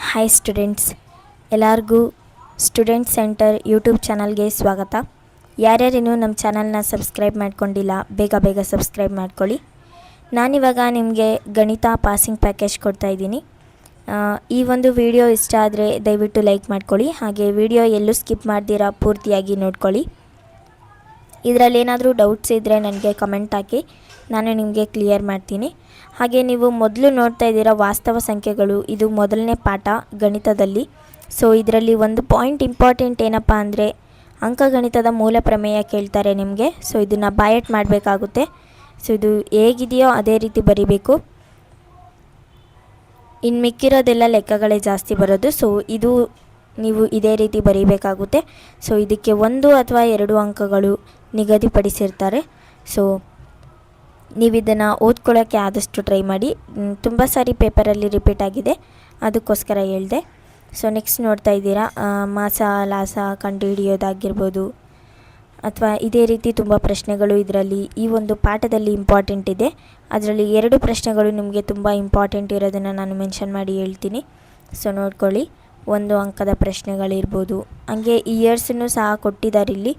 Hi students, ಎಲ್ಲರಿಗೂ student centre YouTube ಚಾನಲ್ಗೆ ಸ್ವಾಗತ. ಯಾರ್ಯಾರಿನ್ನೂ ನಮ್ಮ ಚಾನಲ್ನ ಸಬ್ಸ್ಕ್ರೈಬ್ ಮಾಡ್ಕೊಂಡಿಲ್ಲ ಬೇಗ ಸಬ್ಸ್ಕ್ರೈಬ್ ಮಾಡ್ಕೊಳ್ಳಿ. ನಾನಿವಾಗ ನಿಮಗೆ ಗಣಿತ ಪಾಸಿಂಗ್ ಪ್ಯಾಕೇಜ್ ಕೊಡ್ತಾಯಿದ್ದೀನಿ. ಈ ಒಂದು ವಿಡಿಯೋ ಇಷ್ಟ ಆದರೆ ದಯವಿಟ್ಟು ಲೈಕ್ ಮಾಡ್ಕೊಳ್ಳಿ. ಹಾಗೆ ವಿಡಿಯೋ ಎಲ್ಲೂ ಸ್ಕಿಪ್ ಮಾಡ್ದಿರಾ ಪೂರ್ತಿಯಾಗಿ ನೋಡ್ಕೊಳ್ಳಿ. ಇದರಲ್ಲಿ ಏನಾದರೂ ಡೌಟ್ಸ್ ಇದ್ದರೆ ನನಗೆ ಕಮೆಂಟ್ ಹಾಕಿ, ನಾನು ನಿಮಗೆ ಕ್ಲಿಯರ್ ಮಾಡ್ತೀನಿ. ಹಾಗೆ ನೀವು ಮೊದಲು ನೋಡ್ತಾ ಇದ್ದೀರಾ ವಾಸ್ತವ ಸಂಖ್ಯೆಗಳು, ಇದು ಮೊದಲನೇ ಪಾಠ ಗಣಿತದಲ್ಲಿ. ಸೊ ಇದರಲ್ಲಿ ಒಂದು ಪಾಯಿಂಟ್ ಇಂಪಾರ್ಟೆಂಟ್ ಏನಪ್ಪ ಅಂದರೆ ಅಂಕಗಣಿತದ ಮೂಲ ಪ್ರಮೇಯ ಕೇಳ್ತಾರೆ ನಿಮಗೆ. ಸೊ ಇದನ್ನು ಬಾಯಟ್ ಮಾಡಬೇಕಾಗುತ್ತೆ. ಸೊ ಇದು ಹೇಗಿದೆಯೋ ಅದೇ ರೀತಿ ಬರಿಬೇಕು. ಇನ್ನು ಮಿಕ್ಕಿರೋದೆಲ್ಲ ಲೆಕ್ಕಗಳೇ ಜಾಸ್ತಿ ಬರೋದು. ಸೊ ಇದು ನೀವು ಇದೇ ರೀತಿ ಬರೀಬೇಕಾಗುತ್ತೆ. ಸೊ ಇದಕ್ಕೆ 1 ಅಥವಾ 2 ಅಂಕಗಳು ನಿಗದಿಪಡಿಸಿರ್ತಾರೆ. ಸೊ ನೀವು ಇದನ್ನು ಓದ್ಕೊಳ್ಳೋಕ್ಕೆ ಆದಷ್ಟು ಟ್ರೈ ಮಾಡಿ. ತುಂಬ ಸಾರಿ ಪೇಪರಲ್ಲಿ ರಿಪೀಟ್ ಆಗಿದೆ, ಅದಕ್ಕೋಸ್ಕರ ಹೇಳಿದೆ. ಸೊ ನೆಕ್ಸ್ಟ್ ನೋಡ್ತಾ ಇದ್ದೀರಾ ಮಾಸ ಲಾಸ ಕಂಡುಹಿಡಿಯೋದಾಗಿರ್ಬೋದು ಅಥವಾ ಇದೇ ರೀತಿ ತುಂಬ ಪ್ರಶ್ನೆಗಳು ಇದರಲ್ಲಿ ಈ ಒಂದು ಪಾಠದಲ್ಲಿ ಇಂಪಾರ್ಟೆಂಟ್ ಇದೆ. ಅದರಲ್ಲಿ 2 ಪ್ರಶ್ನೆಗಳು ನಿಮಗೆ ತುಂಬ ಇಂಪಾರ್ಟೆಂಟ್ ಇರೋದನ್ನು ನಾನು ಮೆನ್ಷನ್ ಮಾಡಿ ಹೇಳ್ತೀನಿ. ಸೊ ನೋಡ್ಕೊಳ್ಳಿ, 1 ಅಂಕದ ಪ್ರಶ್ನೆಗಳಿರ್ಬೋದು. ಹಾಗೆ ಇಯರ್ಸನ್ನು ಸಹ ಕೊಟ್ಟಿದ್ದಾರೆ ಇಲ್ಲಿ.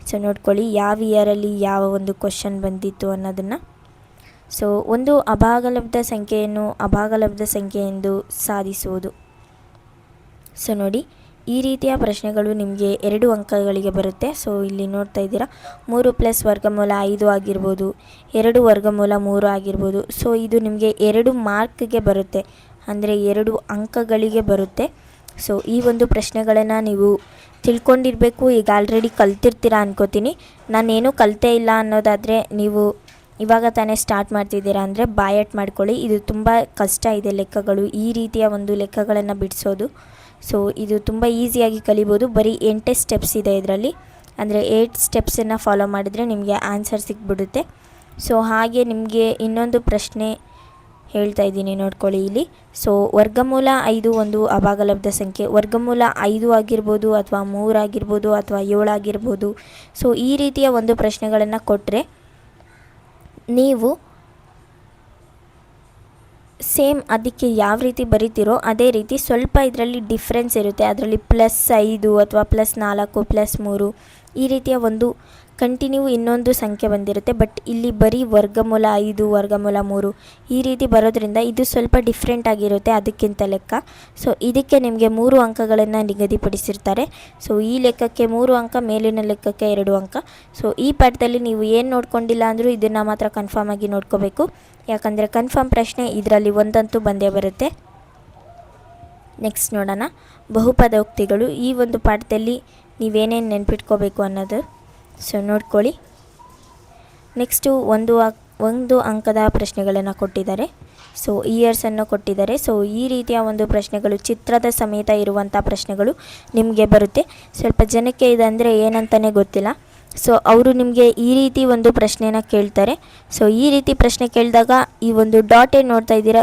ಸೊ ನೋಡ್ಕೊಳ್ಳಿ ಯಾವ ಇಯರಲ್ಲಿ ಯಾವ ಒಂದು ಕ್ವಶನ್ ಬಂದಿತ್ತು ಅನ್ನೋದನ್ನು. ಸೊ ಒಂದು ಅಭಾಗಲಬ್ಧ ಸಂಖ್ಯೆಯನ್ನು ಅಭಾಗಲಬ್ಧ ಸಂಖ್ಯೆ ಎಂದು ಸಾಧಿಸುವುದು. ಸೊ ನೋಡಿ, ಈ ರೀತಿಯ ಪ್ರಶ್ನೆಗಳು ನಿಮಗೆ 2 ಅಂಕಗಳಿಗೆ ಬರುತ್ತೆ. ಸೊ ಇಲ್ಲಿ ನೋಡ್ತಾ ಇದ್ದೀರಾ 3 + ವರ್ಗಮೂಲ 5 ಆಗಿರ್ಬೋದು, 2 ವರ್ಗಮೂಲ 3 ಆಗಿರ್ಬೋದು. ಸೊ ಇದು ನಿಮಗೆ 2 ಮಾರ್ಕ್ಗೆ ಬರುತ್ತೆ, ಅಂದರೆ 2 ಅಂಕಗಳಿಗೆ ಬರುತ್ತೆ. ಸೊ ಈ ಒಂದು ಪ್ರಶ್ನೆಗಳನ್ನು ನೀವು ತಿಳ್ಕೊಂಡಿರಬೇಕು. ಈಗ ಆಲ್ರೆಡಿ ಕಲ್ತಿರ್ತೀರ ಅನ್ಕೋತೀನಿ. ನಾನೇನು ಕಲಿತೇ ಇಲ್ಲ ಅನ್ನೋದಾದರೆ ನೀವು ಇವಾಗ ತಾನೇ ಸ್ಟಾರ್ಟ್ ಮಾಡ್ತಿದ್ದೀರಾ ಅಂದರೆ ಬಾಯಟ್ ಮಾಡ್ಕೊಳ್ಳಿ. ಇದು ತುಂಬ ಕಷ್ಟ ಇದೆ ಲೆಕ್ಕಗಳು, ಈ ರೀತಿಯ ಒಂದು ಲೆಕ್ಕಗಳನ್ನು ಬಿಡಿಸೋದು. ಸೊ ಇದು ತುಂಬ ಈಸಿಯಾಗಿ ಕಲಿಬೋದು. ಬರೀ 8 ಸ್ಟೆಪ್ಸ್ ಇದೆ ಇದರಲ್ಲಿ, ಅಂದರೆ 8 ಸ್ಟೆಪ್ಸನ್ನು ಫಾಲೋ ಮಾಡಿದರೆ ನಿಮಗೆ ಆನ್ಸರ್ ಸಿಕ್ಬಿಡುತ್ತೆ. ಸೊ ಹಾಗೆ ನಿಮಗೆ ಇನ್ನೊಂದು ಪ್ರಶ್ನೆ ಹೇಳ್ತಾ ಇದ್ದೀನಿ ನೋಡ್ಕೊಳ್ಳಿ ಇಲ್ಲಿ. ಸೊ ವರ್ಗಮೂಲ 5 ಒಂದು ಅಭಾಗಲಬ್ಧ ಸಂಖ್ಯೆ. ವರ್ಗಮೂಲ 5 ಆಗಿರ್ಬೋದು ಅಥವಾ 3 ಆಗಿರ್ಬೋದು ಅಥವಾ 7 ಆಗಿರ್ಬೋದು. ಸೊ ಈ ರೀತಿಯ ಒಂದು ಪ್ರಶ್ನೆಗಳನ್ನು ಕೊಟ್ಟರೆ ನೀವು ಸೇಮ್ ಅದಕ್ಕೆ ಯಾವ ರೀತಿ ಬರಿತೀರೋ ಅದೇ ರೀತಿ ಸ್ವಲ್ಪ ಇದರಲ್ಲಿ ಡಿಫ್ರೆನ್ಸ್ ಇರುತ್ತೆ. ಅದರಲ್ಲಿ +5 ಅಥವಾ +4 +3 ಈ ರೀತಿಯ ಒಂದು ಕಂಟಿನ್ಯೂ ಇನ್ನೊಂದು ಸಂಖ್ಯೆ ಬಂದಿರುತ್ತೆ. ಬಟ್ ಇಲ್ಲಿ ಬರೀ ವರ್ಗಮೂಲ 5 ವರ್ಗಮೂಲ 3 ಈ ರೀತಿ ಬರೋದ್ರಿಂದ ಇದು ಸ್ವಲ್ಪ ಡಿಫ್ರೆಂಟ್ ಆಗಿರುತ್ತೆ ಅದಕ್ಕಿಂತ ಲೆಕ್ಕ. ಸೊ ಇದಕ್ಕೆ ನಿಮಗೆ 3 ಅಂಕಗಳನ್ನು ನಿಗದಿಪಡಿಸಿರ್ತಾರೆ. ಸೊ ಈ ಲೆಕ್ಕಕ್ಕೆ 3 ಅಂಕ, ಮೇಲಿನ ಲೆಕ್ಕಕ್ಕೆ 2 ಅಂಕ. ಸೊ ಈ ಪಾಠದಲ್ಲಿ ನೀವು ಏನು ನೋಡ್ಕೊಂಡಿಲ್ಲ ಅಂದರೂ ಇದನ್ನು ಮಾತ್ರ ಕನ್ಫರ್ಮ್ ಆಗಿ ನೋಡ್ಕೋಬೇಕು, ಯಾಕಂದರೆ ಕನ್ಫರ್ಮ್ ಪ್ರಶ್ನೆ ಇದರಲ್ಲಿ ಒಂದಂತೂ ಬಂದೇ ಬರುತ್ತೆ. ನೆಕ್ಸ್ಟ್ ನೋಡೋಣ, ಬಹುಪದೋಕ್ತಿಗಳು. ಈ ಒಂದು ಪಾಠದಲ್ಲಿ ನೀವೇನೇನು ನೆನ್ಪಿಟ್ಕೋಬೇಕು ಅನ್ನೋದು. ಸೊ ನೋಡ್ಕೊಳ್ಳಿ, ನೆಕ್ಸ್ಟು ಒಂದು ಅಂಕದ ಪ್ರಶ್ನೆಗಳನ್ನು ಕೊಟ್ಟಿದ್ದಾರೆ. ಸೊ ಇಯರ್ಸನ್ನು ಕೊಟ್ಟಿದ್ದಾರೆ. ಸೊ ಈ ರೀತಿಯ ಒಂದು ಪ್ರಶ್ನೆಗಳು ಚಿತ್ರದ ಸಮೇತ ಇರುವಂಥ ಪ್ರಶ್ನೆಗಳು ನಿಮಗೆ ಬರುತ್ತೆ. ಸ್ವಲ್ಪ ಜನಕ್ಕೆ ಇದಂದರೆ ಏನಂತಲೇ ಗೊತ್ತಿಲ್ಲ. ಸೊ ಅವರು ನಿಮಗೆ ಈ ರೀತಿ ಒಂದು ಪ್ರಶ್ನೆನ ಕೇಳ್ತಾರೆ. ಸೊ ಈ ರೀತಿ ಪ್ರಶ್ನೆ ಕೇಳಿದಾಗ ಈ ಒಂದು ಡಾಟ್ ಏನು ನೋಡ್ತಾ ಇದ್ದೀರಾ,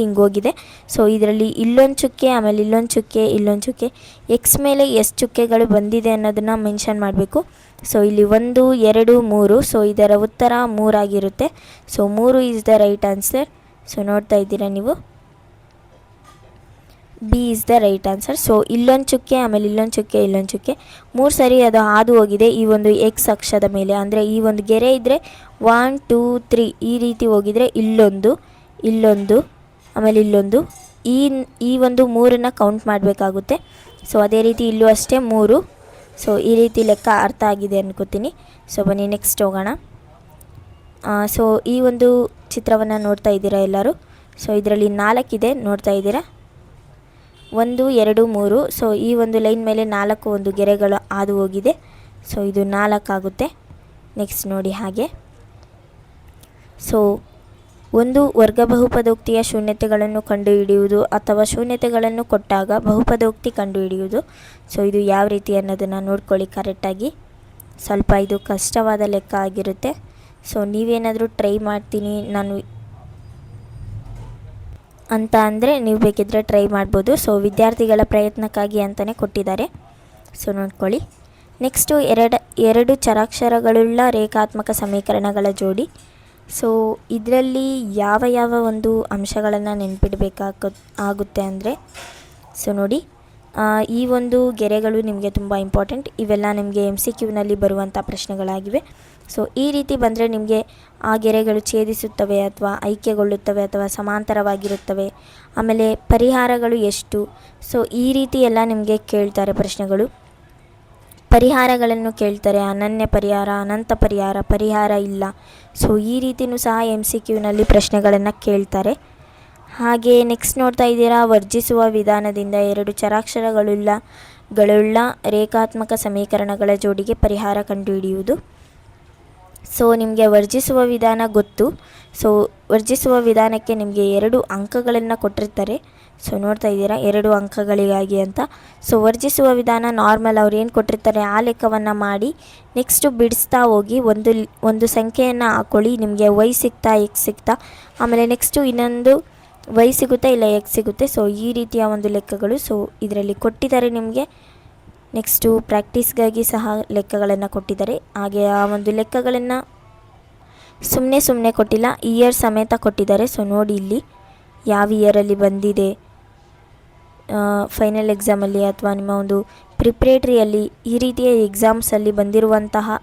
ಹಿಂಗೋಗಿದೆ. ಸೊ ಇದರಲ್ಲಿ ಇಲ್ಲೊಂದು ಚುಕ್ಕೆ, ಆಮೇಲೆ ಇಲ್ಲೊಂದು ಚುಕ್ಕೆ, ಇಲ್ಲೊಂದು ಚುಕ್ಕೆ, ಎಕ್ಸ್ ಮೇಲೆ ಎಷ್ಟು ಚುಕ್ಕೆಗಳು ಬಂದಿದೆ ಅನ್ನೋದನ್ನು ಮೆನ್ಷನ್ ಮಾಡಬೇಕು. ಸೊ ಇಲ್ಲಿ 1 2 3. ಸೊ ಇದರ ಉತ್ತರ 3 ಆಗಿರುತ್ತೆ. So 3 is the right answer. So ನೋಡ್ತಾ ಇದ್ದೀರಾ ನೀವು, B is the right answer. So ಇಲ್ಲೊಂದು ಚುಕ್ಕೆ, ಆಮೇಲೆ ಇಲ್ಲೊಂದು ಚುಕ್ಕೆ, ಇಲ್ಲೊಂದು ಚುಕ್ಕೆ, 3 ಸರಿ ಅದು ಹಾದು ಹೋಗಿದೆ ಈ ಒಂದು ಎಕ್ಸ್ ಅಕ್ಷದ ಮೇಲೆ. ಅಂದರೆ ಈ ಒಂದು ಗೆರೆ ಇದ್ದರೆ 1 2 3 ಈ ರೀತಿ ಹೋಗಿದರೆ ಇಲ್ಲೊಂದು ಆಮೇಲೆ ಇಲ್ಲೊಂದು, ಈ ಒಂದು 3ನ್ನು ಕೌಂಟ್ ಮಾಡಬೇಕಾಗುತ್ತೆ. ಸೊ ಅದೇ ರೀತಿ ಇಲ್ಲೂ ಅಷ್ಟೇ 3. ಸೊ ಈ ರೀತಿ ಲೆಕ್ಕ ಅರ್ಥ ಆಗಿದೆ ಅನ್ಕೋತೀನಿ. ಸೊ ಬನ್ನಿ ನೆಕ್ಸ್ಟ್ ಹೋಗೋಣ. ಸೊ ಈ ಒಂದು ಚಿತ್ರವನ್ನು ನೋಡ್ತಾ ಇದ್ದೀರಾ ಎಲ್ಲರೂ. ಸೊ ಇದರಲ್ಲಿ 4 ಇದೆ ನೋಡ್ತಾ ಇದ್ದೀರಾ, 1 2 3. ಸೊ ಈ ಒಂದು ಲೈನ್ ಮೇಲೆ 4 ಒಂದು ಗೆರೆಗಳು ಹಾದು ಹೋಗಿದೆ. ಸೊ ಇದು 4 ಆಗುತ್ತೆ. ನೆಕ್ಸ್ಟ್ ನೋಡಿ ಹಾಗೆ. ಸೊ ಒಂದು ವರ್ಗ ಬಹುಪದೋಕ್ತಿಯ ಶೂನ್ಯತೆಗಳನ್ನು ಕಂಡುಹಿಡಿಯುವುದು ಅಥವಾ ಶೂನ್ಯತೆಗಳನ್ನು ಕೊಟ್ಟಾಗ ಬಹುಪದೋಕ್ತಿ ಕಂಡುಹಿಡಿಯುವುದು. ಸೊ ಇದು ಯಾವ ರೀತಿ ಅನ್ನೋದನ್ನು ನೋಡ್ಕೊಳ್ಳಿ ಕರೆಕ್ಟಾಗಿ. ಸ್ವಲ್ಪ ಇದು ಕಷ್ಟವಾದ ಲೆಕ್ಕ ಆಗಿರುತ್ತೆ. ಸೊ ನೀವೇನಾದರೂ ಟ್ರೈ ಮಾಡ್ತೀನಿ ನಾನು ಅಂತ ಅಂದರೆ ನೀವು ಬೇಕಿದ್ದರೆ ಟ್ರೈ ಮಾಡ್ಬೋದು. ಸೊ ವಿದ್ಯಾರ್ಥಿಗಳ ಪ್ರಯತ್ನಕ್ಕಾಗಿ ಅಂತಲೇ ಕೊಟ್ಟಿದ್ದಾರೆ. ಸೊ ನೋಡ್ಕೊಳ್ಳಿ. ನೆಕ್ಸ್ಟು ಎರಡು ಚರಾಕ್ಷರಗಳುಳ್ಳ ರೇಖಾತ್ಮಕ ಸಮೀಕರಣಗಳ ಜೋಡಿ. ಸೊ ಇದರಲ್ಲಿ ಯಾವ ಯಾವ ಒಂದು ಅಂಶಗಳನ್ನು ಆಗುತ್ತೆ ಅಂದರೆ, ಸೊ ನೋಡಿ, ಈ ಒಂದು ಗೆರೆಗಳು ನಿಮಗೆ ತುಂಬ ಇಂಪಾರ್ಟೆಂಟ್. ಇವೆಲ್ಲ ನಿಮಗೆ MCQನಲ್ಲಿ ಬರುವಂಥ ಪ್ರಶ್ನೆಗಳಾಗಿವೆ. ಸೊ ಈ ರೀತಿ ಬಂದರೆ ನಿಮಗೆ ಆ ಗೆರೆಗಳು ಛೇದಿಸುತ್ತವೆ ಅಥವಾ ಐಕ್ಯಗೊಳ್ಳುತ್ತವೆ ಅಥವಾ ಸಮಾಂತರವಾಗಿರುತ್ತವೆ, ಆಮೇಲೆ ಪರಿಹಾರಗಳು ಎಷ್ಟು, ಸೊ ಈ ರೀತಿ ಎಲ್ಲ ನಿಮಗೆ ಕೇಳ್ತಾರೆ ಪ್ರಶ್ನೆಗಳು. ಪರಿಹಾರಗಳನ್ನು ಕೇಳ್ತಾರೆ, ಅನನ್ಯ ಪರಿಹಾರ, ಅನಂತ ಪರಿಹಾರ, ಪರಿಹಾರ ಇಲ್ಲ. ಸೊ ಈ ರೀತಿಯೂ ಸಹ MCQನಲ್ಲಿ ಪ್ರಶ್ನೆಗಳನ್ನು ಕೇಳ್ತಾರೆ. ಹಾಗೆ ನೆಕ್ಸ್ಟ್ ನೋಡ್ತಾ ಇದ್ದೀರಾ, ವರ್ಜಿಸುವ ವಿಧಾನದಿಂದ 2 ಚರಾಕ್ಷರಗಳುಳ್ಳ ರೇಖಾತ್ಮಕ ಸಮೀಕರಣಗಳ ಜೋಡಿಗೆ ಪರಿಹಾರ ಕಂಡುಹಿಡಿಯುವುದು. ಸೊ ನಿಮಗೆ ವರ್ಜಿಸುವ ವಿಧಾನ ಗೊತ್ತು. ಸೊ ವರ್ಜಿಸುವ ವಿಧಾನಕ್ಕೆ ನಿಮಗೆ 2 ಅಂಕಗಳನ್ನು ಕೊಟ್ಟಿರ್ತಾರೆ. ಸೊ ನೋಡ್ತಾ ಇದ್ದೀರಾ, 2 ಅಂಕಗಳಿಗಾಗಿ ಅಂತ. ಸೊ ವರ್ಜಿಸುವ ವಿಧಾನ ನಾರ್ಮಲ್ ಅವ್ರು ಏನು ಕೊಟ್ಟಿರ್ತಾರೆ ಆ ಲೆಕ್ಕವನ್ನು ಮಾಡಿ ನೆಕ್ಸ್ಟು ಬಿಡಿಸ್ತಾ ಹೋಗಿ ಒಂದು ಸಂಖ್ಯೆಯನ್ನು ಹಾಕ್ಕೊಳ್ಳಿ. ನಿಮಗೆ y ಸಿಗ್ತಾ x ಸಿಗ್ತಾ, ಆಮೇಲೆ ನೆಕ್ಸ್ಟು ಇನ್ನೊಂದು y ಸಿಗುತ್ತೆ ಇಲ್ಲ x ಸಿಗುತ್ತೆ. ಸೊ ಈ ರೀತಿಯ ಒಂದು ಲೆಕ್ಕಗಳು ಸೊ ಇದರಲ್ಲಿ ಕೊಟ್ಟಿದ್ದಾರೆ ನಿಮಗೆ. ನೆಕ್ಸ್ಟು ಪ್ರಾಕ್ಟೀಸ್ಗಾಗಿ ಸಹ ಲೆಕ್ಕಗಳನ್ನು ಕೊಟ್ಟಿದ್ದಾರೆ. ಹಾಗೆ ಆ ಒಂದು ಲೆಕ್ಕಗಳನ್ನು ಸುಮ್ಮನೆ ಕೊಟ್ಟಿಲ್ಲ, ಇಯರ್ ಸಮೇತ ಕೊಟ್ಟಿದ್ದಾರೆ. ಸೊ ನೋಡಿ ಇಲ್ಲಿ ಯಾವ ಇಯರಲ್ಲಿ ಬಂದಿದೆ, ಫೈನಲ್ ಎಕ್ಸಾಮಲ್ಲಿ ಅಥವಾ ನಿಮ್ಮ ಒಂದು ಪ್ರಿಪ್ರೇಟ್ರಿಯಲ್ಲಿ ಈ ರೀತಿಯ ಎಕ್ಸಾಮ್ಸಲ್ಲಿ ಬಂದಿರುವಂತಹ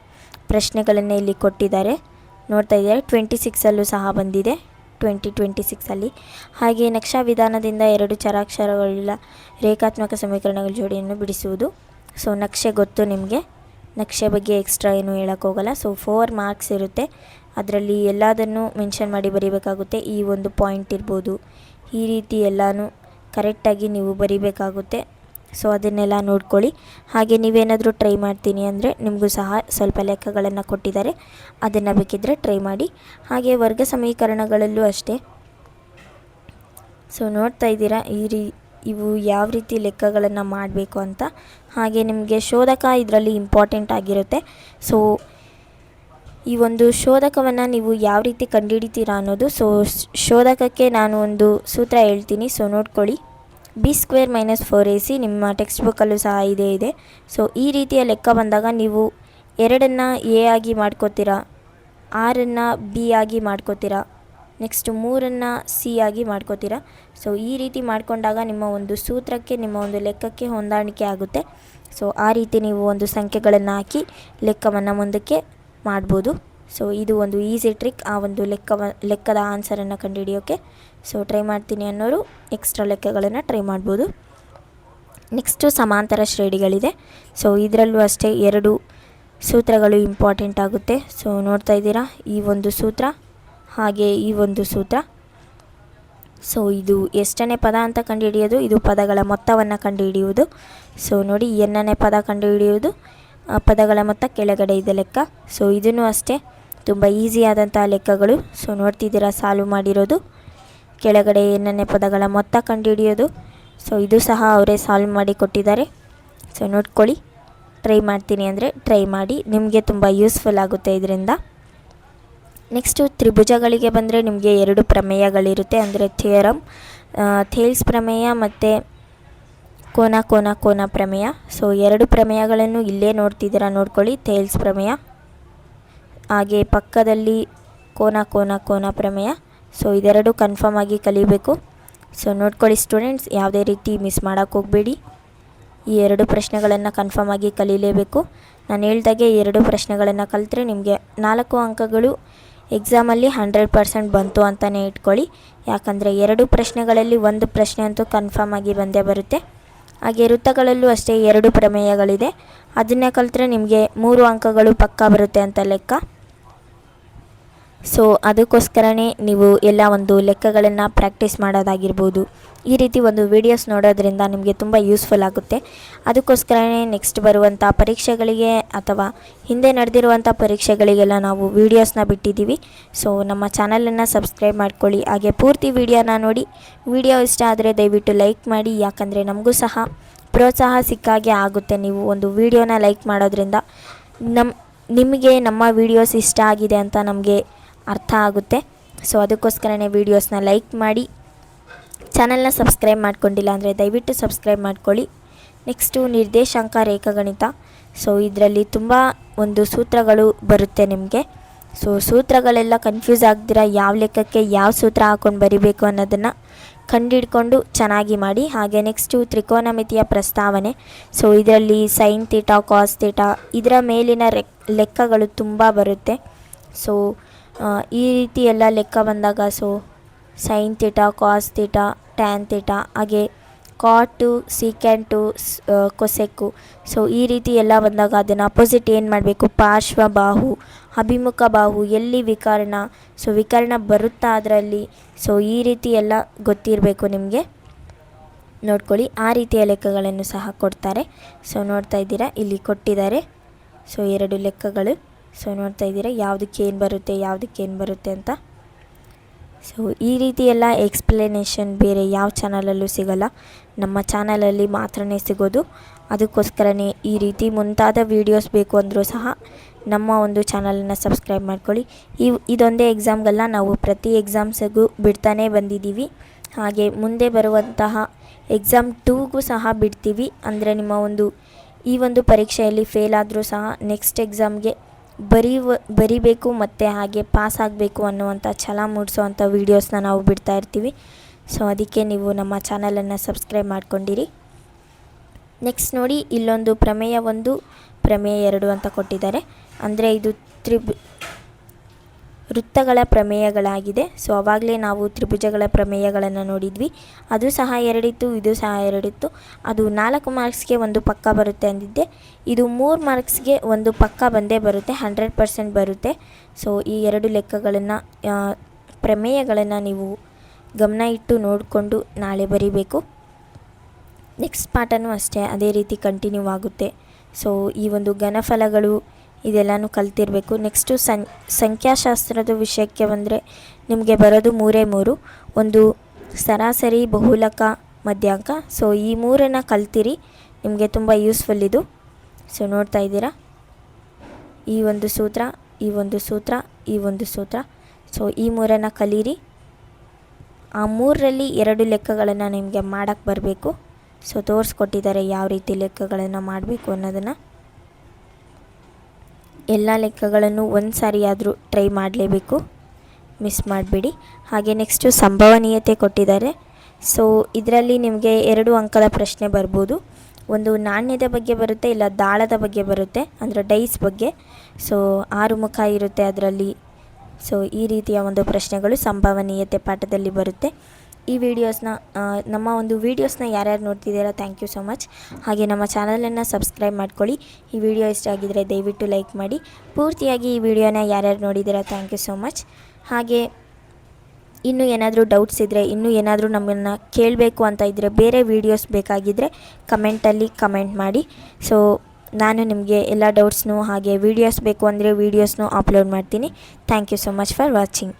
ಪ್ರಶ್ನೆಗಳನ್ನು ಇಲ್ಲಿ ಕೊಟ್ಟಿದ್ದಾರೆ. ನೋಡ್ತಾ ಇದ್ದಾರೆ 26ಅಲ್ಲೂ ಸಹ ಬಂದಿದೆ, 2026ಅಲ್ಲಿ. ಹಾಗೆ ನಕ್ಷಾ ವಿಧಾನದಿಂದ 2 ಚರಾಕ್ಷರಗಳುಳ್ಳ ರೇಖಾತ್ಮಕ ಸಮೀಕರಣಗಳ ಜೋಡಿಯನ್ನು ಬಿಡಿಸುವುದು. ಸೊ ನಕ್ಷೆ ಗೊತ್ತು ನಿಮಗೆ, ನಕ್ಷೆ ಬಗ್ಗೆ ಎಕ್ಸ್ಟ್ರಾ ಏನು ಹೇಳೋಕ್ಕೋಗಲ್ಲ. ಸೊ 4 ಮಾರ್ಕ್ಸ್ ಇರುತ್ತೆ, ಅದರಲ್ಲಿ ಎಲ್ಲದನ್ನು ಮೆನ್ಷನ್ ಮಾಡಿ ಬರೀಬೇಕಾಗುತ್ತೆ. ಈ ಒಂದು ಪಾಯಿಂಟ್ ಇರ್ಬೋದು, ಈ ರೀತಿ ಎಲ್ಲನೂ ಕರೆಕ್ಟಾಗಿ ನೀವು ಬರೀಬೇಕಾಗುತ್ತೆ. ಸೊ ಅದನ್ನೆಲ್ಲ ನೋಡ್ಕೊಳ್ಳಿ. ಹಾಗೆ ನೀವೇನಾದರೂ ಟ್ರೈ ಮಾಡ್ತೀನಿ ಅಂದರೆ ನಿಮಗೂ ಸಹ ಸ್ವಲ್ಪ ಲೆಕ್ಕಗಳನ್ನು ಕೊಟ್ಟಿದ್ದಾರೆ, ಅದನ್ನು ಬೇಕಿದ್ದರೆ ಟ್ರೈ ಮಾಡಿ. ಹಾಗೆ ವರ್ಗ ಸಮೀಕರಣಗಳಲ್ಲೂ ಅಷ್ಟೇ. ಸೊ ನೋಡ್ತಾ ಇದ್ದೀರಾ ಇವು ಯಾವ ರೀತಿ ಲೆಕ್ಕಗಳನ್ನು ಮಾಡಬೇಕು ಅಂತ. ಹಾಗೆ ನಿಮಗೆ ಶೋಧಕ ಇದರಲ್ಲಿ ಇಂಪಾರ್ಟೆಂಟ್ ಆಗಿರುತ್ತೆ. ಸೊ ಈ ಒಂದು ಶೋಧಕವನ್ನು ನೀವು ಯಾವ ರೀತಿ ಕಂಡುಹಿಡಿತೀರಾ ಅನ್ನೋದು. ಸೊ ಶೋಧಕಕ್ಕೆ ನಾನು ಒಂದು ಸೂತ್ರ ಹೇಳ್ತೀನಿ, ಸೊ ನೋಡ್ಕೊಳ್ಳಿ. b² - 4ac ನಿಮ್ಮ ಟೆಕ್ಸ್ಟ್ ಬುಕ್ಕಲ್ಲೂ ಸಹ ಇದೆ. ಸೊ ಈ ರೀತಿಯ ಲೆಕ್ಕ ಬಂದಾಗ ನೀವು 2ಅನ್ನು a ಆಗಿ ಮಾಡ್ಕೋತೀರಾ, 6ಅನ್ನು b ಆಗಿ ಮಾಡ್ಕೋತೀರಾ, ನೆಕ್ಸ್ಟ್ 3ಅನ್ನು c ಆಗಿ ಮಾಡ್ಕೋತೀರಾ. ಸೊ ಈ ರೀತಿ ಮಾಡಿಕೊಂಡಾಗ ನಿಮ್ಮ ಒಂದು ಸೂತ್ರಕ್ಕೆ, ನಿಮ್ಮ ಒಂದು ಲೆಕ್ಕಕ್ಕೆ ಹೊಂದಾಣಿಕೆ ಆಗುತ್ತೆ. ಸೊ ಆ ರೀತಿ ನೀವು ಒಂದು ಸಂಖ್ಯೆಗಳನ್ನು ಹಾಕಿ ಲೆಕ್ಕವನ್ನು ಮುಂದಕ್ಕೆ ಮಾಡ್ಬೋದು. ಸೊ ಇದು ಒಂದು ಈಸಿ ಟ್ರಿಕ್, ಆ ಒಂದು ಲೆಕ್ಕದ ಆನ್ಸರನ್ನು ಕಂಡುಹಿಡಿಯೋಕ್ಕೆ. ಸೊ ಟ್ರೈ ಮಾಡ್ತೀನಿ ಅನ್ನೋರು ಎಕ್ಸ್ಟ್ರಾ ಲೆಕ್ಕಗಳನ್ನು ಟ್ರೈ ಮಾಡ್ಬೋದು. ನೆಕ್ಸ್ಟು ಸಮಾಂತರ ಶ್ರೇಣಿಗಳಿದೆ. ಸೊ ಇದರಲ್ಲೂ ಅಷ್ಟೇ 2 ಸೂತ್ರಗಳು ಇಂಪಾರ್ಟೆಂಟ್ ಆಗುತ್ತೆ. ಸೊ ನೋಡ್ತಾ ಇದ್ದೀರಾ, ಈ ಒಂದು ಸೂತ್ರ ಹಾಗೆ ಈ ಒಂದು ಸೂತ್ರ. ಸೊ ಇದು ಎಷ್ಟನೇ ಪದ ಅಂತ ಕಂಡುಹಿಡಿಯೋದು, ಇದು ಪದಗಳ ಮೊತ್ತವನ್ನು ಕಂಡುಹಿಡಿಯುವುದು. ಸೊ ನೋಡಿ, ಎನ್ನನೇ ಪದ ಕಂಡುಹಿಡಿಯುವುದು, ಪದಗಳ ಮೊತ್ತ ಕೆಳಗಡೆ ಇದೆ ಲೆಕ್ಕ. ಸೊ ಇದನ್ನು ಅಷ್ಟೇ ತುಂಬ ಈಸಿಯಾದಂಥ ಲೆಕ್ಕಗಳು. ಸೊ ನೋಡ್ತಿದ್ದೀರಾ, ಸಾಲ್ವ್ ಮಾಡಿರೋದು ಕೆಳಗಡೆ ಎನ್ನನೇ ಪದಗಳ ಮೊತ್ತ ಕಂಡುಹಿಡಿಯೋದು. ಸೊ ಇದು ಸಹ ಅವರೇ ಸಾಲ್ವ್ ಮಾಡಿ ಕೊಟ್ಟಿದ್ದಾರೆ. ಸೊ ನೋಡ್ಕೊಳ್ಳಿ, ಟ್ರೈ ಮಾಡ್ತೀನಿ ಅಂದರೆ ಟ್ರೈ ಮಾಡಿ, ನಿಮಗೆ ತುಂಬ ಯೂಸ್ಫುಲ್ ಆಗುತ್ತೆ ಇದರಿಂದ. ನೆಕ್ಸ್ಟು ತ್ರಿಭುಜಗಳಿಗೆ ಬಂದರೆ ನಿಮಗೆ 2 ಪ್ರಮೇಯಗಳಿರುತ್ತೆ, ಅಂದರೆ ಥಿಯರಮ್, ಥೇಲ್ಸ್ ಪ್ರಮೇಯ ಮತ್ತು ಕೋನ ಪ್ರಮೇಯ. ಸೊ 2 ಪ್ರಮೇಯಗಳನ್ನು ಇಲ್ಲೇ ನೋಡ್ತಿದ್ದೀರಾ, ನೋಡ್ಕೊಳ್ಳಿ. ಥೇಲ್ಸ್ ಪ್ರಮೇಯ, ಹಾಗೆ ಪಕ್ಕದಲ್ಲಿ ಕೋನ ಪ್ರಮೇಯ. ಸೊ ಇದೆರಡು ಕನ್ಫರ್ಮ್ ಆಗಿ ಕಲಿಬೇಕು. ಸೊ ನೋಡ್ಕೊಳ್ಳಿ ಸ್ಟೂಡೆಂಟ್ಸ್, ಯಾವುದೇ ರೀತಿ ಮಿಸ್ ಮಾಡೋಕ್ಕೆ ಹೋಗಬೇಡಿ. ಈ 2 ಪ್ರಶ್ನೆಗಳನ್ನು ಕನ್ಫರ್ಮ್ ಆಗಿ ಕಲೀಲೇಬೇಕು. ನಾನು ಹೇಳ್ದಾಗೆ 2 ಪ್ರಶ್ನೆಗಳನ್ನು ಕಲಿತ್ರೆ ನಿಮಗೆ 4 ಅಂಕಗಳು ಎಕ್ಸಾಮಲ್ಲಿ 100% ಬಂತು ಅಂತಲೇ ಇಟ್ಕೊಳ್ಳಿ. ಯಾಕಂದರೆ 2 ಪ್ರಶ್ನೆಗಳಲ್ಲಿ 1 ಪ್ರಶ್ನೆ ಅಂತೂ ಕನ್ಫರ್ಮ್ ಆಗಿ ಬಂದೇ ಬರುತ್ತೆ. ಹಾಗೆ ವೃತ್ತಗಳಲ್ಲೂ ಅಷ್ಟೇ 2 ಪ್ರಮೇಯಗಳಿದೆ, ಅದನ್ನೇ ಕಲಿತ್ರೆ ನಿಮಗೆ 3 ಅಂಕಗಳು ಪಕ್ಕಾ ಬರುತ್ತೆ ಅಂತ ಲೆಕ್ಕ. ಸೊ ಅದಕ್ಕೋಸ್ಕರನೇ ನೀವು ಎಲ್ಲ ಒಂದು ಲೆಕ್ಕಗಳನ್ನು ಪ್ರಾಕ್ಟೀಸ್ ಮಾಡೋದಾಗಿರ್ಬೋದು, ಈ ರೀತಿ ಒಂದು ವೀಡಿಯೋಸ್ ನೋಡೋದ್ರಿಂದ ನಿಮಗೆ ತುಂಬ ಯೂಸ್ಫುಲ್ ಆಗುತ್ತೆ. ಅದಕ್ಕೋಸ್ಕರನೇ ನೆಕ್ಸ್ಟ್ ಬರುವಂಥ ಪರೀಕ್ಷೆಗಳಿಗೆ ಅಥವಾ ಹಿಂದೆ ನಡೆದಿರುವಂಥ ಪರೀಕ್ಷೆಗಳಿಗೆಲ್ಲ ನಾವು ವೀಡಿಯೋಸ್ನ ಬಿಟ್ಟಿದ್ದೀವಿ. ಸೊ ನಮ್ಮ ಚಾನಲನ್ನು ಸಬ್ಸ್ಕ್ರೈಬ್ ಮಾಡ್ಕೊಳ್ಳಿ. ಹಾಗೆ ಪೂರ್ತಿ ವೀಡಿಯೋನ ನೋಡಿ, ವಿಡಿಯೋ ಇಷ್ಟ ಆದರೆ ದಯವಿಟ್ಟು ಲೈಕ್ ಮಾಡಿ, ಯಾಕಂದರೆ ನಮಗೂ ಸಹ ಪ್ರೋತ್ಸಾಹ ಸಿಕ್ಕಾಗೆ ಆಗುತ್ತೆ. ನೀವು ಒಂದು ವೀಡಿಯೋನ ಲೈಕ್ ಮಾಡೋದ್ರಿಂದ ನಿಮಗೆ ನಮ್ಮ ವೀಡಿಯೋಸ್ ಇಷ್ಟ ಆಗಿದೆ ಅಂತ ನಮಗೆ ಅರ್ಥ ಆಗುತ್ತೆ. ಸೊ ಅದಕ್ಕೋಸ್ಕರನೇ ವೀಡಿಯೋಸ್ನ ಲೈಕ್ ಮಾಡಿ, ಚಾನಲ್ನ ಸಬ್ಸ್ಕ್ರೈಬ್ ಮಾಡ್ಕೊಂಡಿಲ್ಲ ಅಂದರೆ ದಯವಿಟ್ಟು ಸಬ್ಸ್ಕ್ರೈಬ್ ಮಾಡ್ಕೊಳ್ಳಿ. ನೆಕ್ಸ್ಟು ನಿರ್ದೇಶಾಂಕ ರೇಖಾಗಣಿತ. ಸೊ ಇದರಲ್ಲಿ ತುಂಬ ಒಂದು ಸೂತ್ರಗಳು ಬರುತ್ತೆ ನಿಮಗೆ. ಸೊ ಸೂತ್ರಗಳೆಲ್ಲ ಕನ್ಫ್ಯೂಸ್ ಆಗ್ದಿರ ಯಾವ ಲೆಕ್ಕಕ್ಕೆ ಯಾವ ಸೂತ್ರ ಹಾಕ್ಕೊಂಡು ಬರಿಬೇಕು ಅನ್ನೋದನ್ನು ಕಂಡಿಡ್ಕೊಂಡು ಚೆನ್ನಾಗಿ ಮಾಡಿ. ಹಾಗೆ ನೆಕ್ಸ್ಟು ತ್ರಿಕೋನಮಿತಿಯ ಪ್ರಸ್ತಾವನೆ. ಸೊ ಇದರಲ್ಲಿ ಸೈನ್ ಥೀಟಾ, ಕಾಸ್ ಥೀಟಾ ಇದರ ಮೇಲಿನ ಲೆಕ್ಕಗಳು ತುಂಬ ಬರುತ್ತೆ. ಸೊ ಈ ರೀತಿ ಎಲ್ಲ ಲೆಕ್ಕ ಬಂದಾಗ so sine theta, cos theta, tan theta, ಹಾಗೆ ಕಾಟು, ಸೀಕ್ಯಾಂಟು, ಕೊಸೆಕ್ಕು. ಸೊ ಈ ರೀತಿ ಎಲ್ಲ ಬಂದಾಗ ಅದನ್ನು ಅಪೋಸಿಟ್ ಏನು ಮಾಡಬೇಕು, ಪಾರ್ಶ್ವ ಬಾಹು, ಅಭಿಮುಖ ಬಾಹು, ಎಲ್ಲಿ ವಿಕರ್ಣ, ಸೊ ವಿಕರ್ಣ ಬರುತ್ತಾ ಅದರಲ್ಲಿ. ಸೊ ಈ ರೀತಿ ಎಲ್ಲ ಗೊತ್ತಿರಬೇಕು ನಿಮಗೆ, ನೋಡ್ಕೊಳ್ಳಿ. ಆ ರೀತಿಯ ಲೆಕ್ಕಗಳನ್ನು ಸಹ ಕೊಡ್ತಾರೆ. ಸೊ ನೋಡ್ತಾ ಇದ್ದೀರಾ ಇಲ್ಲಿ ಕೊಟ್ಟಿದ್ದಾರೆ. ಸೊ 2 ಲೆಕ್ಕಗಳು. ಸೊ ನೋಡ್ತಾ ಇದ್ದೀರಾ ಯಾವುದಕ್ಕೆ ಏನು ಬರುತ್ತೆ, ಯಾವುದಕ್ಕೆ ಏನು ಬರುತ್ತೆ ಅಂತ. ಸೊ ಈ ರೀತಿ ಎಲ್ಲ ಎಕ್ಸ್ಪ್ಲನೇಷನ್ ಬೇರೆ ಯಾವ ಚಾನಲಲ್ಲೂ ಸಿಗೋಲ್ಲ, ನಮ್ಮ ಚಾನಲಲ್ಲಿ ಮಾತ್ರನೇ ಸಿಗೋದು. ಅದಕ್ಕೋಸ್ಕರನೇ ಈ ರೀತಿ ಮುಂತಾದ ವೀಡಿಯೋಸ್ ಬೇಕು ಅಂದರೂ ಸಹ ನಮ್ಮ ಒಂದು ಚಾನಲನ್ನು ಸಬ್ಸ್ಕ್ರೈಬ್ ಮಾಡ್ಕೊಳ್ಳಿ. ಇದೊಂದೇ ಎಕ್ಸಾಮ್ಗಲ್ಲ, ನಾವು ಪ್ರತಿ ಎಕ್ಸಾಮ್ಸಿಗೂ ಬಿಡ್ತಾನೇ ಬಂದಿದ್ದೀವಿ. ಹಾಗೆ ಮುಂದೆ ಬರುವಂತಹ ಎಕ್ಸಾಮ್ 2ಗೂ ಸಹ ಬಿಡ್ತೀವಿ. ಅಂದರೆ ನಿಮ್ಮ ಈ ಒಂದು ಪರೀಕ್ಷೆಯಲ್ಲಿ ಫೇಲ್ ಆದರೂ ಸಹ ನೆಕ್ಸ್ಟ್ ಎಕ್ಸಾಮ್ಗೆ ಬರಿಬೇಕು ಮತ್ತು ಹಾಗೆ ಪಾಸ್ ಆಗಬೇಕು ಅನ್ನುವಂಥ ಛಲ ಮೂಡಿಸೋವಂಥ ವೀಡಿಯೋಸ್ನ ನಾವು ಬಿಡ್ತಾ ಇರ್ತೀವಿ. ಸೊ ಅದಕ್ಕೆ ನೀವು ನಮ್ಮ ಚಾನಲನ್ನು ಸಬ್ಸ್ಕ್ರೈಬ್ ಮಾಡ್ಕೊಂಡಿರಿ. ನೆಕ್ಸ್ಟ್ ನೋಡಿ, ಇಲ್ಲೊಂದು ಪ್ರಮೇಯ 1, ಪ್ರಮೇಯ 2 ಅಂತ ಕೊಟ್ಟಿದ್ದಾರೆ. ಅಂದರೆ ಇದು ವೃತ್ತಗಳ ಪ್ರಮೇಯಗಳಾಗಿದೆ. ಸೊ ಆವಾಗಲೇ ನಾವು ತ್ರಿಭುಜಗಳ ಪ್ರಮೇಯಗಳನ್ನು ನೋಡಿದ್ವಿ. ಅದು ಸಹ 2 ಇತ್ತು, ಇದು ಸಹ 2 ಇತ್ತು. ಅದು 4 ಮಾರ್ಕ್ಸ್ಗೆ ಒಂದು ಪಕ್ಕ ಬರುತ್ತೆ ಅಂದಿದ್ದೆ. ಇದು 3 ಮಾರ್ಕ್ಸ್ಗೆ ಒಂದು ಪಕ್ಕ ಬಂದೇ ಬರುತ್ತೆ, 100% ಬರುತ್ತೆ. ಸೊ ಈ 2 ಲೆಕ್ಕಗಳನ್ನು, ಪ್ರಮೇಯಗಳನ್ನು ನೀವು ಗಮನ ಇಟ್ಟು ನೋಡಿಕೊಂಡು ನಾಳೆ ಬರೀಬೇಕು. ನೆಕ್ಸ್ಟ್ ಪಾಠನೂ ಅಷ್ಟೇ ಅದೇ ರೀತಿ ಕಂಟಿನ್ಯೂ ಆಗುತ್ತೆ. ಸೊ ಈ ಒಂದು ಘನಫಲಗಳು ಇದೆಲ್ಲನೂ ಕಲ್ತಿರಬೇಕು. ನೆಕ್ಸ್ಟು ಸಂಖ್ಯಾಶಾಸ್ತ್ರದ ವಿಷಯಕ್ಕೆ ಬಂದರೆ ನಿಮಗೆ ಬರೋದು 3 ಒಂದು ಸರಾಸರಿ, ಬಹುಲಕ, ಮಧ್ಯಾಂಕ. ಸೊ ಈ 3 ಕಲ್ತಿರಿ, ನಿಮಗೆ ತುಂಬ ಯೂಸ್ಫುಲ್ ಇದು. ಸೊ ನೋಡ್ತಾ ಇದ್ದೀರಾ ಈ ಒಂದು ಸೂತ್ರ, ಈ ಒಂದು ಸೂತ್ರ, ಈ ಒಂದು ಸೂತ್ರ. ಸೊ ಈ 3 ಕಲೀರಿ. ಆ 3ರಲ್ಲಿ 2 ಲೆಕ್ಕಗಳನ್ನು ನಿಮಗೆ ಮಾಡೋಕ್ಕೆ ಬರಬೇಕು. ಸೊ ತೋರಿಸ್ಕೊಟ್ಟಿದ್ದಾರೆ ಯಾವ ರೀತಿ ಲೆಕ್ಕಗಳನ್ನು ಮಾಡಬೇಕು ಅನ್ನೋದನ್ನು. ಎಲ್ಲ ಲೆಕ್ಕಗಳನ್ನು ಒಂದು ಸಾರಿ ಆದರೂ ಟ್ರೈ ಮಾಡಲೇಬೇಕು, ಮಿಸ್ ಮಾಡಬೇಡಿ. ಹಾಗೆ ನೆಕ್ಸ್ಟು ಸಂಭವನೀಯತೆ ಕೊಟ್ಟಿದ್ದಾರೆ. ಸೊ ಇದರಲ್ಲಿ ನಿಮಗೆ 2 ಅಂಕದ ಪ್ರಶ್ನೆ ಬರ್ಬೋದು. ಒಂದು ನಾಣ್ಯದ ಬಗ್ಗೆ ಬರುತ್ತೆ, ಇಲ್ಲ ದಾಳದ ಬಗ್ಗೆ ಬರುತ್ತೆ, ಅಂದರೆ ಡೈಸ್ ಬಗ್ಗೆ. ಸೊ 6 ಮುಖ ಇರುತ್ತೆ ಅದರಲ್ಲಿ. ಸೊ ಈ ರೀತಿಯ ಒಂದು ಪ್ರಶ್ನೆಗಳು ಸಂಭವನೀಯತೆ ಪಾಠದಲ್ಲಿ ಬರುತ್ತೆ. ಈ ವಿಡಿಯೋಸ್ನ, ನಮ್ಮ ಒಂದು ವೀಡಿಯೋಸ್ನ ಯಾರ್ಯಾರು ನೋಡ್ತಿದ್ದೀರಾ ಥ್ಯಾಂಕ್ ಯು ಸೊ ಮಚ್. ಹಾಗೆ ನಮ್ಮ ಚಾನಲನ್ನು ಸಬ್ಸ್ಕ್ರೈಬ್ ಮಾಡ್ಕೊಳ್ಳಿ. ಈ ವಿಡಿಯೋ ಇಷ್ಟ ಆಗಿದ್ದರೆ ದಯವಿಟ್ಟು ಲೈಕ್ ಮಾಡಿ. ಪೂರ್ತಿಯಾಗಿ ಈ ವಿಡಿಯೋನ ಯಾರ್ಯಾರು ನೋಡಿದ್ದೀರಾ ಥ್ಯಾಂಕ್ ಯು ಸೊ ಮಚ್. ಹಾಗೆ ಇನ್ನೂ ಏನಾದರೂ ಡೌಟ್ಸ್ ಇದ್ದರೆ, ಇನ್ನೂ ಏನಾದರೂ ನಮ್ಮನ್ನು ಕೇಳಬೇಕು ಅಂತ ಇದ್ದರೆ, ಬೇರೆ ವೀಡಿಯೋಸ್ ಬೇಕಾಗಿದ್ದರೆ ಕಮೆಂಟಲ್ಲಿ ಕಮೆಂಟ್ ಮಾಡಿ. ಸೊ ನಾನು ನಿಮಗೆ ಎಲ್ಲ ಡೌಟ್ಸ್ನೂ ಹಾಗೆ ವೀಡಿಯೋಸ್ ಬೇಕು ಅಂದರೆ ವೀಡಿಯೋಸ್ನೂ ಅಪ್ಲೋಡ್ ಮಾಡ್ತೀನಿ. Thank you so much for watching.